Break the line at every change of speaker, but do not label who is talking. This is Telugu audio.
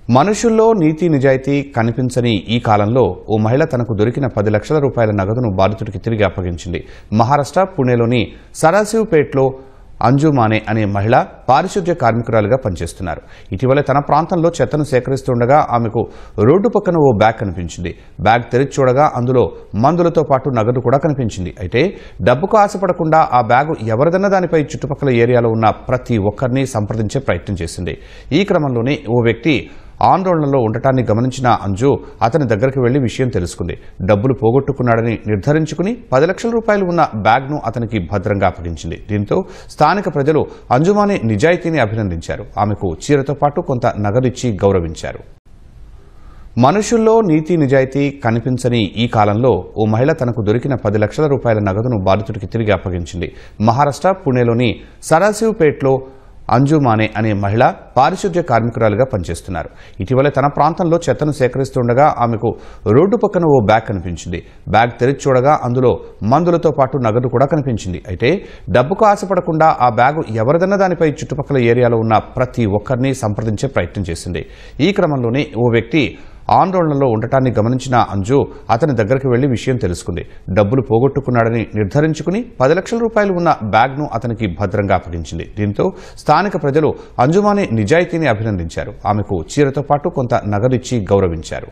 మనుషుల్లో నీతి నిజాయితీ కనిపించని ఈ కాలంలో ఓ మహిళ తనకు దొరికిన 10 లక్షల రూపాయల నగదును బాధితుడికి తిరిగి అప్పగించింది. మహారాష్ట్ర పుణేలోని సరాసివ్పేట్లో అంజు మానే అనే మహిళ పారిశుద్ధ్య కార్మికురాలుగా పనిచేస్తున్నారు. ఇటీవల తన ప్రాంతంలో చెత్తను సేకరిస్తుండగా ఆమెకు రోడ్డు పక్కన ఓ బ్యాగ్ కనిపించింది. బ్యాగ్ తెరిచి చూడగా అందులో మందులతో పాటు నగదు కూడా కనిపించింది. అయితే డబ్బుకు ఆశపడకుండా ఆ బ్యాగు ఎవరిదన్న దానిపై చుట్టుపక్కల ఏరియాలో ఉన్న ప్రతి ఒక్కరిని సంప్రదించే ప్రయత్నం చేసింది. ఈ క్రమంలోనే ఓ వ్యక్తి ఆందోళనలో ఉండటాన్ని గమనించిన అంజు అతని దగ్గరికి వెళ్లి విషయం తెలుసుకుంది. డబ్బులు పోగొట్టుకున్నాడని నిర్ధారించుకుని 10 లక్షల రూపాయలు ఉన్న బ్యాగ్ను అతనికి భద్రంగా అప్పగించింది. దీంతో స్థానిక ప్రజలు అంజుమానే నిజాయితీని అభినందించారు. ఆమెకు చీరతో పాటు కొంత నగదిచ్చి గౌరవించారు. మనుషుల్లో నీతి నిజాయితీ కనిపించని ఈ కాలంలో ఓ మహిళ తనకు దొరికిన 10 లక్షల రూపాయల నగదును బాధితుడికి తిరిగి అప్పగించింది. మహారాష్ట్ర పుణేలోని సరాసివ్పేట్లో అంజు మానే అనే మహిళ పారిశుద్ధ్య కార్మికురాలుగా పనిచేస్తున్నారు. ఇటీవల తన ప్రాంతంలో చెత్తను సేకరిస్తుండగా ఆమెకు రోడ్డు పక్కన ఓ బ్యాగ్ కనిపించింది. బ్యాగ్ తెరిచి చూడగా అందులో మందులతో పాటు నగదు కూడా కనిపించింది. అయితే డబ్బుకు ఆశపడకుండా ఆ బ్యాగు ఎవరిదన్న దానిపై చుట్టుపక్కల ఏరియాలో ఉన్న ప్రతి ఒక్కరిని సంప్రదించే ప్రయత్నం చేసింది. ఈ క్రమంలోనే ఓ వ్యక్తి ఆందోళనలో ఉండటాన్ని గమనించిన అంజు అతని దగ్గరికి వెళ్లి విషయం తెలుసుకుంది. డబ్బులు పోగొట్టుకున్నాడని నిర్ధారించుకుని 10 లక్షల రూపాయలు ఉన్న బ్యాగ్ను అతనికి భద్రంగా అప్పగించింది. దీంతో స్థానిక ప్రజలు అంజుమానే నిజాయితీని అభినందించారు. ఆమెకు చీరతో పాటు కొంత నగదిచ్చి గౌరవించారు.